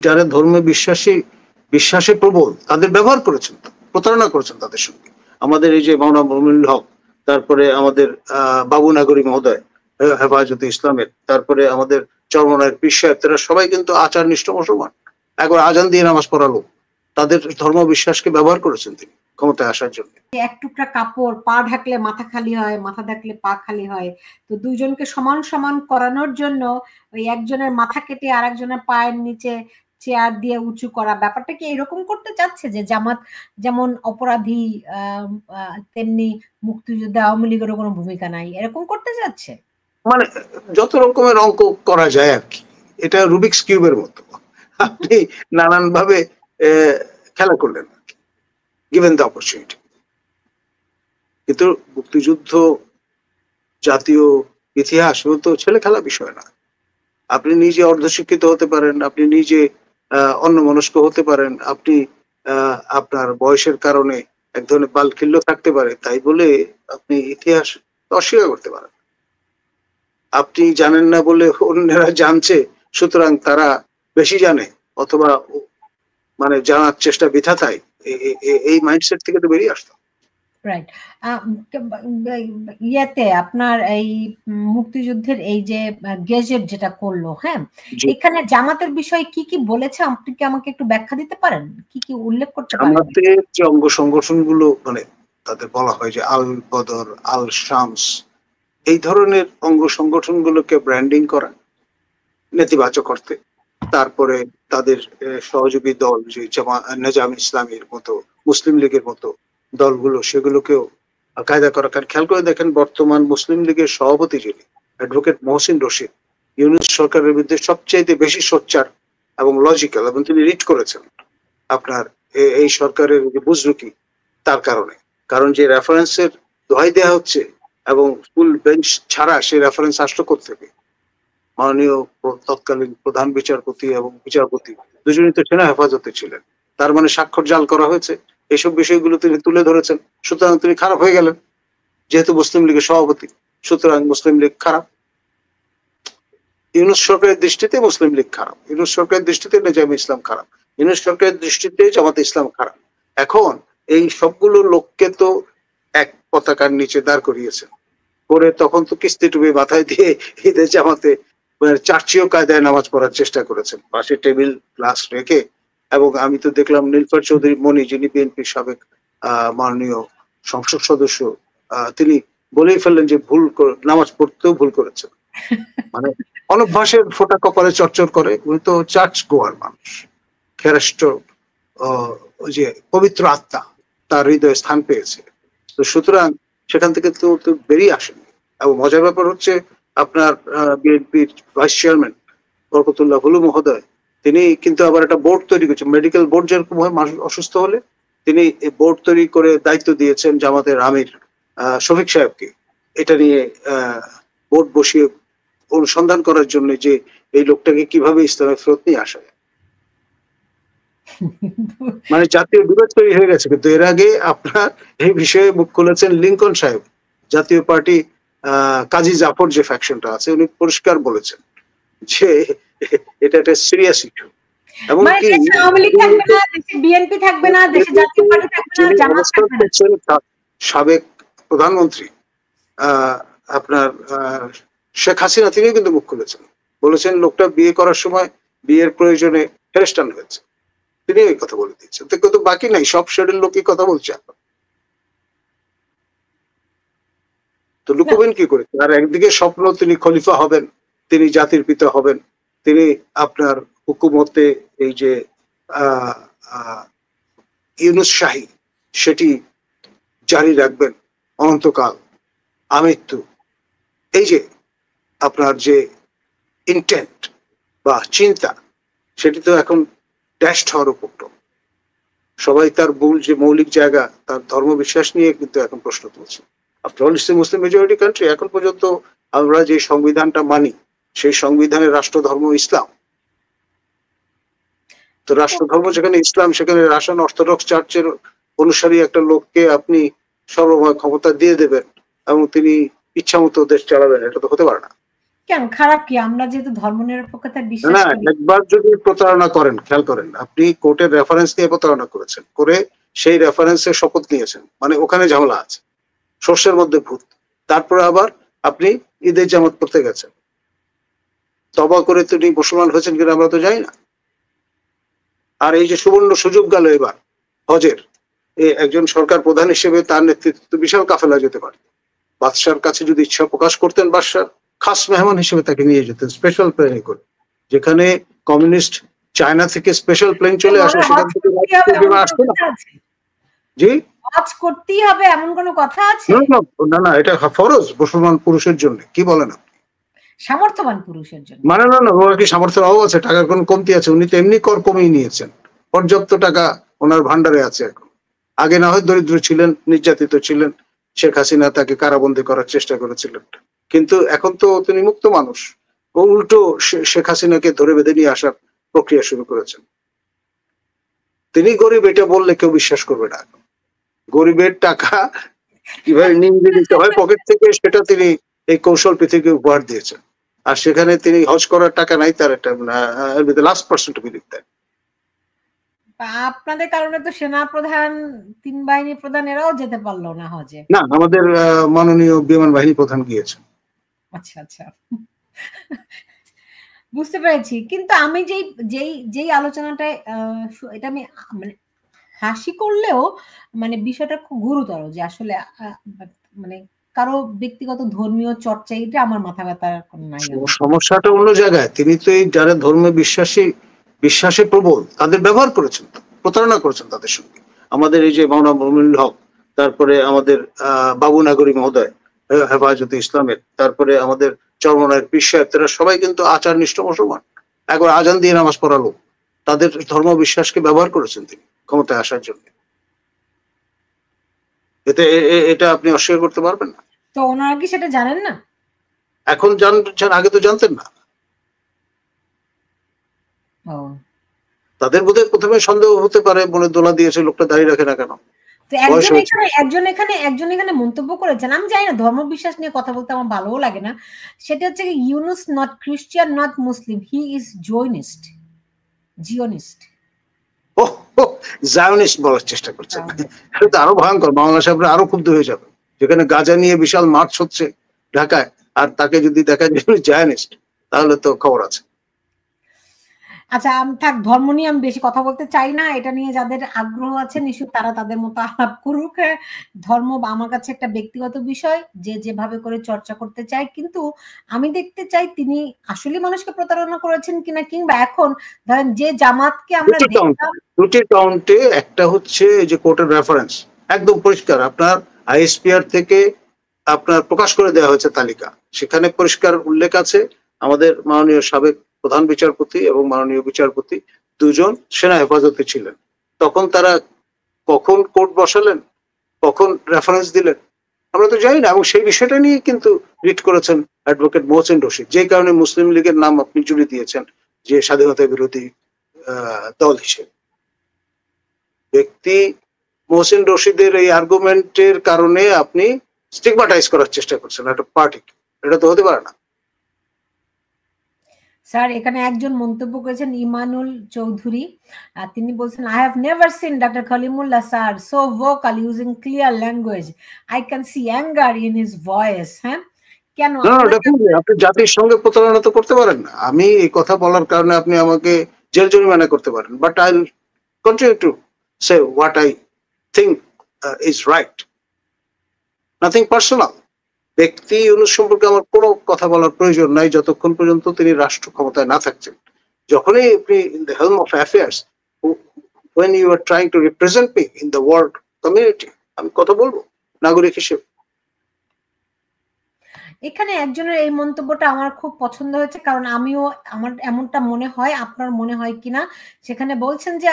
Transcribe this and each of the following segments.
যারা ধর্মে বিশ্বাসে প্রবল তাদের ব্যবহার করেছেন, প্রতারণা করেছেন তাদের সঙ্গে। আমাদের এই যে মাওলানা মমিনুল হক, তারপরে আমাদের বাবু নাগরী মহোদয় হেফাজতে ইসলামের, তারপরে আমাদের চরমনায়ের পীর সাহেব, তারা সবাই কিন্তু আচার নিষ্ঠ মুসলমান, একবার আজান দিয়ে নামাজ পড়ালো। তাদের ধর্ম বিশ্বাসকে ব্যবহার করেছেন তিনি ক্ষমতায় আসার জন্য। এক টুকরা কাপড়, পা ঢাকলে মাথা খালি হয়, মাথা ঢাকলে পা খালি হয়, তো দুইজনকে সমান সমান করানোর জন্য ওই একজনের মাথা কেটে আরেকজনের পায়ের নিচে চেয়ার দিয়ে উঁচু করা, ব্যাপারটা কি এরকম করতে চাচ্ছে যে জামাত যেমন অপরাধী তেমনি মুক্তিযুদ্ধে আওয়ামী লীগেরও কোনো ভূমিকা নাই, এরকম করতে যাচ্ছে? মানে যত রকমের অঙ্ক করা যায় আর কি, এটা রুবিক্স কিউবের মতো, আপনি নানান ভাবে খেলা করলেন গিভেন দ্য অপরচুনিটি। কিন্তু মুক্তিযুদ্ধ জাতীয় ইতিহাস তো ছেলে খেলা বিষয় না। আপনি নিজে অর্ধশিক্ষিত হতে পারেন, আপনি নিজে অন্যমনস্ক হতে পারেন, আপনি আপনার বয়সের কারণে এক ধরনের বালখিল্য থাকতে পারে, তাই বলে আপনি ইতিহাস অস্বীকার করতে পারেন। আপনি জানেন না বলে অন্যরা জানছে, সুতরাং তারা বেশি জানে, অথবা মানে জানার চেষ্টা বৃথা, তাই এই মাইন্ডসেট থেকে তো বেরিয়ে আসতো। রাইট। ইয়াতে আপনার এই মুক্তিযুদ্ধের এই যে গেজেট যেটা করলো, হ্যাঁ, এখানে জামাতের বিষয়ে কি কি বলেছে, আপনি কি আমাকে একটু ব্যাখ্যা দিতে পারেন? কি কি উল্লেখ করতে পারেন? জামাতের যে অঙ্গ সংগঠন গুলো, মানে তাদের বলা হয় যে আল বদর, আল শামস, এই ধরনের অঙ্গ সংগঠন গুলোকে ব্র্যান্ডিং করা, নেতিবাচক করতে, তারপরে তাদের সহযোগী দল যে নেজাম ইসলামের মতো, মুসলিম লীগের মতো দলগুলো, সেগুলোকেও কায়দা করা। কারণ খেয়াল করে দেখেন, বর্তমান মুসলিম লীগের সভাপতি যিনি অ্যাডভোকেট মহসিন রশিদ, ইউনূস সরকারের বিরুদ্ধে সবচাইতে বেশি সোচ্চার এবং লজিক্যাল, এবং তিনি রিট করেছেন আপনার এই সরকারের যে বুজরুকি, তার কারণে। কারণ যে রেফারেন্সের দোহাই দেওয়া হচ্ছে এবং ফুল বেঞ্চ ছাড়া সেই রেফারেন্স আসলো কোত্থেকে? মাননীয় তৎকালীন প্রধান বিচারপতি এবং বিচারপতি দুজনই তো সেনা হেফাজতে ছিলেন, তার মানে স্বাক্ষর জাল করা হয়েছে। এইসব বিষয়গুলো তিনি তুলে ধরেছেন, সুতরাং তিনি খারাপ হয়ে গেলেন। যেহেতু মুসলিম লীগের সভাপতি, সুতরাং মুসলিম লীগ খারাপ। ইউনূস সরকারের দৃষ্টিতে মুসলিম লীগ খারাপ, ইউনূস সরকারের দৃষ্টিতে নেজাম ইসলাম খারাপ, ইউনূস সরকারের দৃষ্টিতে জামাতে ইসলাম খারাপ। এখন এই সবগুলো লোককে তো এক পতাকার নিচে দাঁড় করিয়েছেন, করে তখন তো কিস্তি টুপি মাথায় দিয়ে ঈদের জামাতে চার্চিও কায়দায় নামাজ পড়ার চেষ্টা করেছেন, পাশে টেবিল গ্লাস রেখে। এবং আমি তো দেখলাম নীলফার চৌধুরী মনি, যিনি বিএনপির সাবেক মাননীয় সংসদ সদস্য, তিনি বলেই ফেললেন যে নামাজ পড়তেও ভুল করেছেন। মানে অনভ্যাসের ফোটা কপালে চরচর করে। উনি তো চার্চ গোয়ার মানুষ, খ্রিস্ট ওই যে পবিত্র আত্মা তার হৃদয়ে স্থান পেয়েছে, তো সুতরাং সেখান থেকে তো বেরিয়ে আসেন। এবং মজার ব্যাপার হচ্ছে, আপনার বিএনপির ভাইস চেয়ারম্যান বরকতুল্লাহ ভুলু মহোদয়, তিনি কিন্তু আবার একটা বোর্ড তৈরি করেছেন, মেডিকেল বোর্ড যেরকম হয় মানুষ অসুস্থ হলে, তিনি বোর্ড তৈরি করে দায়িত্ব দিয়েছেন জামাতের আমির শফিক সাহেবকে, এটা নিয়ে বোর্ড বসিয়ে অনুসন্ধান করার জন্য যে এই লোকটাকে কিভাবে ইসলামে ফেরত নিয়ে আসা যায়। মানে জাতীয় বিরোধ তৈরি হয়ে গেছে। কিন্তু এর আগে আপনার এই বিষয়ে মুখ খুলেছেন লিঙ্কন সাহেব, জাতীয় পার্টি কাজী জাফর যে ফ্যাকশনটা আছে, উনি পরিষ্কার বলেছেন যে এটা একটা সিরিয়াস ইস্যু। এমনকি বিএনপি থাকবে না, দেশে জাতীয় পার্টি থাকবে না, জামাত থাকবে না। সাবেক প্রধানমন্ত্রী আপনার শেখ হাসিনা, তিনি কিন্তু মুখ খুলেছেন, বলেছেন লোকটা বিয়ে করার সময় বিয়ের প্রয়োজনে ফেরেশতান হয়েছে, তিনি এই কথা বলে দিচ্ছেন। তো কিন্তু বাকি নাই, সব শেডের লোকই কথা বলছে এখন। তো লুকোবেন কি করে? আর একদিকে স্বপ্ন তিনি খলিফা হবেন, তিনি জাতির পিতা হবেন, তিনি আপনার হুকুমতে এই যে ইউনূস শাহী সেটি জারি রাখবেন অনন্তকাল, আমৃত্যু। এই যে আপনার যে ইন্টেন্ট বা চিন্তা, সেটি তো এখন ড্যাশড হওয়ার উপক্রম। সবাই তার মূল যে মৌলিক জায়গা, তার ধর্ম বিশ্বাস নিয়ে কিন্তু এখন প্রশ্ন তুলছে। আফটার অল, মুসলিম মেজরিটি কান্ট্রি। এখন পর্যন্ত আমরা যে সংবিধানটা মানি, সেই সংবিধানের রাষ্ট্রধর্ম ইসলাম। তো রাষ্ট্রধর্ম যেখানে ইসলাম, সেখানে রাশিয়ান অর্থোডক্স চার্চের অনুসারী একটা লোককে আপনি সর্বময় ক্ষমতা দিয়ে দেবেন এবং তিনি ইচ্ছা মতো দেশ চালাবেন, এটা তো হতে পারে না। কেন খারাপ কি? আমরা যেহেতু ধর্মনিরপেক্ষতায় না বিশ্বাস না, করি। একবার যদি প্রতারণা করেন, খেয়াল করেন, আপনি কোর্টের রেফারেন্স নিয়ে প্রতারণা করেছেন, করে সেই রেফারেন্সে শপথ নিয়েছেন, মানে ওখানে ঝামেলা আছে, শস্যের মধ্যে ভূত। তারপরে আবার আপনি ঈদের জামাত করতে গেছেন, তবা করে তিনি মুসলমান হয়েছেন কিনা আমরা তো জানি না। আর এই যে সুবর্ণ সুযোগ গেল এবার হজের, একজন সরকার প্রধান হিসেবে তার নেতৃত্বে বিশাল কাফেলা যেতে পারে। বাদশার কাছে যদি ইচ্ছা প্রকাশ করতেন, বাদশার খাস মেহমান হিসেবে তাকে নিয়ে যেতেন স্পেশাল প্লেনে করে, যেখানে কমিউনিস্ট চায়না থেকে স্পেশাল প্লেন চলে আসে, সেখান থেকে আসতো না। জি, হজ করতেই হবে এমন কোনো কথা আছে? না না, এটা ফরজ মুসলমান পুরুষের জন্য। কি বলেন আপনি? সামর্থ্যবান পুরুষের জন্য। মানে না না, ওনার কি সামর্থ্যের অভাব আছে? টাকার কোন কমতি আছে? উনি তো এমনি কর কমিয়ে নিয়েছেন, পর্যাপ্ত টাকা ওনার ভান্ডারে আছে এখন। আগে না হয় দরিদ্র ছিলেন, নির্যাতিত ছিলেন, শেখ হাসিনা তাকে কারাবন্দী করার চেষ্টা করেছিলেন, কিন্তু এখন তো তিনি মুক্ত মানুষ। ও উল্টো শেখ হাসিনাকে ধরে বেঁধে নিয়ে আসার প্রক্রিয়া শুরু করেছেন। তিনি গরিব এটা বললে কেউ বিশ্বাস করবে না। গরিবের টাকা কিভাবে নিয়ে দিতে হয় পকেট থেকে, সেটা তিনি এই কৌশল পৃথিবীকে উপহার দিয়েছেন। আর সেখানে তিনি হজ করার টাকা নাই, তার একটা last person to believe that. আপনাদের কারণে তো সেনা প্রধান, তিন বাহিনী প্রধান এরাও যেতে পারলো না হজে। না, আমাদের মাননীয় বিমান বাহিনী প্রধান গিয়েছেন। আচ্ছা আচ্ছা, বুঝতে পেরেছি। কিন্তু আমি যেই যেই যেই আলোচনাটায় এটা আমি মানে হাসি করলেও মানে বিষয়টা খুব গুরুতর, যে আসলে মানে কারো ব্যক্তিগত ধর্মীয় চর্চা, এটা আমার মাথা ব্যথার নাই। সমস্যাটা অন্য জায়গায়। তিনি তো এই যারা ধর্মে বিশ্বাসে প্রবল তাদের ব্যবহার করেছেন, প্রতারণা করেছেন তাদের সঙ্গে। আমাদের এই যে মাওলানা মুমিনুল হক, তারপরে আমাদের বাবু নাগরী মহোদয় হেফাজতে ইসলামের, তারপরে আমাদের চরমনায়ের পীর সাহেব, তারা সবাই কিন্তু আচার নিষ্ঠ মুসলমান, একবার আজান দিয়ে নামাজ পড়ালো। তাদের ধর্ম বিশ্বাসকে ব্যবহার করেছেন তিনি ক্ষমতায় আসার জন্য। এটা আপনি অস্বীকার করতে পারবেন না। তো ওনারা কি সেটা জানেন না? এখন জানছেন, আগে তো জানতেন না। তাদের বোধহয় প্রথমে সন্দেহ হতে পারে, মনে দোলা দিয়েছে লোকটা দাঁড়িয়ে রাখে না কেন। তো একজন এখানে মন্তব্য করেছেন, আমি জানি না, ধর্ম বিশ্বাস নিয়ে কথা বলতে আমার ভালোও লাগে না, সেটা হচ্ছে Yunus not Christian, not Muslim, he is Zionist, Zionist. Zionist বলার চেষ্টা করছেন, এটা তো আরো ভয়ঙ্কর। মাওলানা সাহেবরা আরো ক্ষুব্ধ হয়ে যাবে, যেখানে গাজা নিয়ে বিশাল মার্চ হচ্ছে ঢাকায়, আর তাকে যদি দেখা যায় জায়নিস্ট, তাহলে তো খবর আছে। আচ্ছা, থাক, ধর্ম নিয়ে আমি বেশি কথা বলতে চাই না। এটা নিয়ে যাদের আগ্রহ আছে নিশ্চয়ই তারা তাদের মতো আলাপ করুক। ধর্ম আমার কাছে একটা ব্যক্তিগত বিষয়, যে যেভাবে করে চর্চা করতে চায়, কিন্তু আমি দেখতে চাই তিনি আসলে মানুষকে প্রতারণা করেছেন কিনা, কিংবা এখন ধরেন যে জামাতকে আমরা দুটি কাউন্টে, একটা হচ্ছে যে কোর্টের রেফারেন্স একদম পরিষ্কার, আপনার আইএসপিআর থেকে আপনার প্রকাশ করে দেওয়া হয়েছে তালিকা, সেখানে পরিষ্কার উল্লেখ আছে আমাদের মাননীয় সাবেক প্রধান বিচারপতি এবং মাননীয় বিচারপতি দুজন সেনা হেফাজতে ছিলেন। তখন তারা কখন কোর্ট বসালেন, কখন রেফারেন্স দিলেন আমরা তো জানি না। এবং সেই বিষয়টা নিয়ে কিন্তু রিট করেছেন অ্যাডভোকেট মোহসেন রশিদ, যে কারণে মুসলিম লীগের নাম আপনি জুড়ে দিয়েছেন যে স্বাধীনতা বিরোধী দল হিসেবে। ব্যক্তি মোহসেন রশিদের এই আর্গুমেন্টের কারণে আপনি স্টিগমাটাইজ করার চেষ্টা করছেন একটা পার্টিকে, এটা তো হতে পারে না। স্যার, এখানে একজন মন্তব্য করেছেন ইমানুল চৌধুরী, তিনি বলছেন, I have never seen doctor Khalimullah sir so vocal using clear language, I can see anger in his voice. হ্যাঁ, কেন আপনি জাতির সঙ্গে প্রতারণা তো করতে পারেন না। আমি এই কথা বলার কারণে আপনি আমাকে জেল জরিমানা করতে পারেন, but I will continue to say what I think is right, nothing personal. ব্যক্তি ইউনুস সম্পর্কে আমার কোনো কথা বলার প্রয়োজন নাই যতক্ষণ পর্যন্ত তিনি রাষ্ট্র ক্ষমতায় না থাকছেন। যখনই আপনি in the helm of affairs, when you are trying to represent me in the world community, আমি কথা বলবো নাগরিক হিসেবে। এখানে একজনের এই মন্তব্যটা আমার খুব পছন্দ হয়েছে, কারণ আমিও, আমার এমনটা মনে হয়, আপনার মনে হয় কিনা। সেখানে বলছেন যে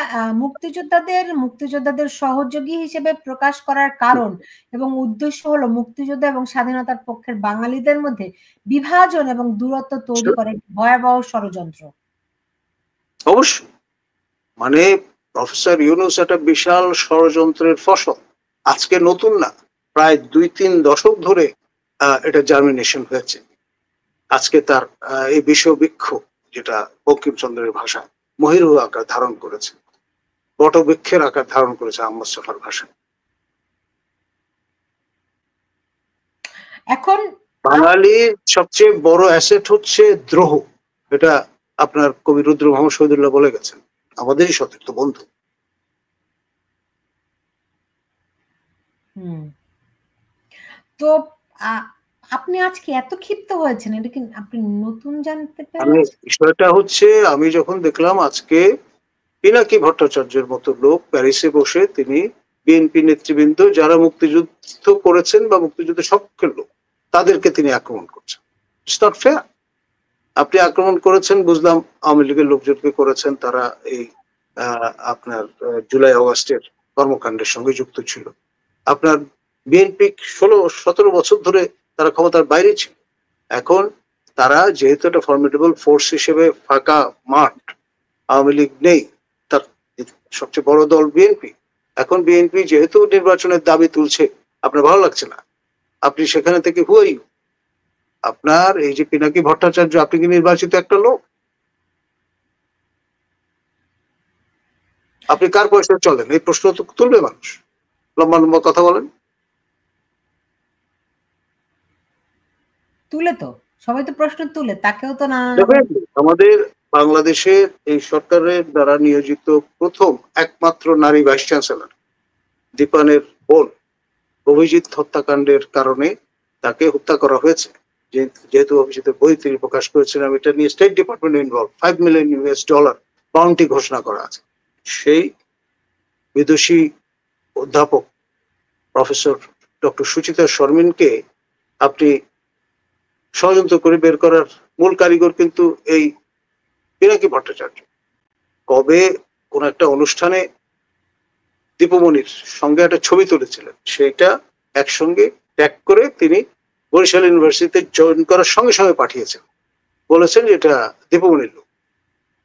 মুক্তিযোদ্ধাদের সহযোগী হিসেবে প্রকাশ করার কারণ এবং উদ্দেশ্য হলো মুক্তিযোদ্ধা এবং স্বাধীনতার পক্ষের বাঙালিদের মধ্যে বিভাজন এবং দূরত্ব তৈরি করে ভয়াবহ ষড়যন্ত্র। অবশ্যই, মানে প্রফেসর ইউনুস একটা বিশাল ষড়যন্ত্রের ফসল, আজকে নতুন না, প্রায় 2-3 দশক ধরে এটা জার্মিনেশন হয়েছে। আজকে তার এই বিষবৃক্ষ, যেটা বঙ্কিমচন্দ্রের ভাষা, মহিরু আকার ধারণ করেছে, বটবৃক্ষের আকার ধারণ করেছে আহমদ ছফার ভাষায়। এখন বাঙালির সবচেয়ে বড় অ্যাসেট হচ্ছে দ্রোহ। এটা আপনার কবি রুদ্র মোহাম্মদ শহীদুল্লাহ বলে গেছেন, আমাদেরই সতীর্থ বন্ধু। তো আপনি আজকে এত ক্ষিপ্ত হয়েছেন, এটা কি আপনি নতুন জানতে আমি পেরেছেন? বিষয়টা হচ্ছে, আমি যখন দেখলাম আজকে পিনাকি ভট্টাচার্যের মতো লোক প্যারিসে বসে তিনি বিএনপি নেতৃবৃন্দ যারা মুক্তিযুদ্ধ করেছেন বা মুক্তিযুদ্ধের সপক্ষের লোক, তাদেরকে তিনি আক্রমণ করছেন। It's not fair. আপনি আক্রমণ করেছেন বুঝলাম, আওয়ামী লীগের লোকজনকে করেছেন, তারা এই আপনার জুলাই অগাস্টের কর্মকাণ্ডের সঙ্গে যুক্ত ছিল। আপনার বিএনপি 16-17 বছর ধরে তারা ক্ষমতার বাইরে ছিল। এখন তারা যেহেতু একটা ফর্মিডেবল ফোর্স হিসেবে ফাঁকা মাঠ, আওয়ামী লীগ নেই, তার সবচেয়ে বড় দল বিএনপি। এখন বিএনপি যেহেতু নির্বাচনের দাবি তুলছে, আপনার ভালো লাগছে না, আপনি সেখানে থেকে হুয়াই, আপনার এই যে পিনাকি ভট্টাচার্য, আপনি কি নির্বাচিত একটা লোক? আপনি কার পয়সায় চলেন? এই প্রশ্ন তো তুলবে মানুষ, লম্বা লম্বা কথা বলেন। তুলে তো সবাই তো প্রশ্ন তুলে, তাকেও তো নানা আমাদের বাংলাদেশের এই সরকারের দ্বারা নিয়োজিত প্রথম একমাত্র নারী ভাইস চ্যান্সেলর দীপানের বোন অভিজিৎ হত্যাকাণ্ডের কারণে তাকে হত্যা করা হয়েছে। যেহেতু অভিজিতের বই তিনি প্রকাশ করেছিলেন, এটা নিয়ে state department involve, $5 million bounty ঘোষণা করা আছে। সেই বিদুষী অধ্যাপক প্রফেসর ডক্টর সুচিতা শর্মিনকে আপনি ষড়যন্ত্র করে বের করার মূল কারিগর কিন্তু এই পিনাকি ভট্টাচার্য। কবে কোন একটা অনুষ্ঠানে দীপমণির সঙ্গে একটা ছবি তুলেছিলেন, সেটা একসঙ্গে ট্যাগ করে তিনি বরিশাল ইউনিভার্সিটিতে জয়েন করার সঙ্গে সঙ্গে পাঠিয়েছেন, বলেছেন যে এটা দীপমণির লোক।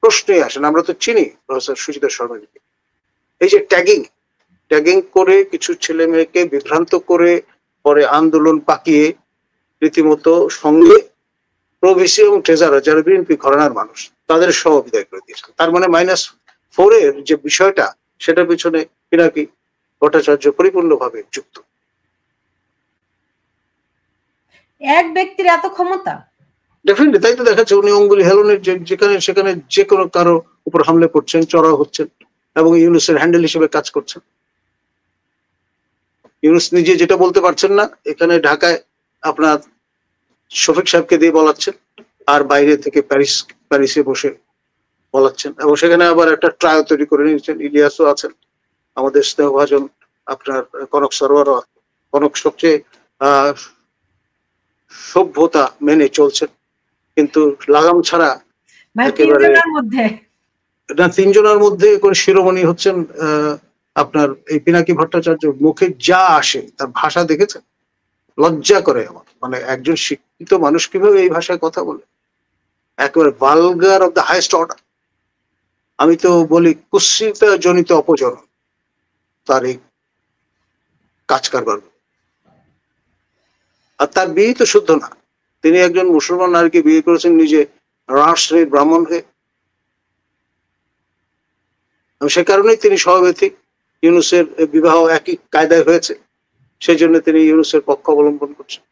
প্রশ্নই আসেন, আমরা তো চিনি প্রফেসর সুচিতা শর্মাকে। এই যে ট্যাগিং করে কিছু ছেলে মেয়েকে বিভ্রান্ত করে পরে আন্দোলন পাকিয়ে রীতিমতো সঙ্গে প্রভিসি এবং ট্রেজারার যারা বিএনপি ঘরানার মানুষ তাদের সহ বিদায় করে দিয়েছেন। তার মানে -4 এর যে বিষয়টা, সেটার পিছনে পিনাকি ভট্টাচার্য পরিপূর্ণভাবে যুক্ত। এক ব্যক্তির এত ক্ষমতা? ডেফিনেটলি তাই তো দেখাচ্ছে। উনি অঙ্গুলি হেলনের যেখানে সেখানে যে কোনো কারো উপর হামলে করছেন, চড়াও হচ্ছেন এবং ইউনুসের হ্যান্ডেল হিসেবে কাজ করছেন। ইউনুস নিজে যেটা বলতে পারছেন না, এখানে ঢাকায় আপনার শফিক সাহেবকে দিয়ে বলাচ্ছেন, আর বাইরে থেকে প্যারিসে বসে বলাচ্ছেন, এবং সেখানে আবার একটা ট্রায়াল তৈরি করে নিয়েছেন। ইলিয়াসও আছেন, আমাদের স্নেহভাজন আপনার কনক সরোয়ারও, কনক সবচেয়ে সভ্যতা মেনে চলছেন, কিন্তু লাগাম ছাড়া একেবারে না। 3 জনের মধ্যে করে শিরোমণি হচ্ছেন আপনার এই পিনাকি ভট্টাচার্য। মুখে যা আসে, তার ভাষা দেখেছেন, লজ্জা করে আমার। মানে একজন শিক্ষিত মানুষ কিভাবে এই ভাষায় কথা বলে, একেবারে vulgar of the highest order. আমি তো বলি কুৎসিতা জনিত অপচরণ তার এই কাজ কারবার। আর তার বিয়ে তো শুদ্ধ না। তিনি একজন মুসলমান নারীকে বিয়ে করেছেন নিজে রাস শ্রেণীর ব্রাহ্মণ হয়ে। সে কারণেই তিনি সহবেথী। ইউনুসের বিবাহ একই কায়দায় হয়েছে, সেই জন্য তিনি ইউনুসের পক্ষ অবলম্বন করছেন।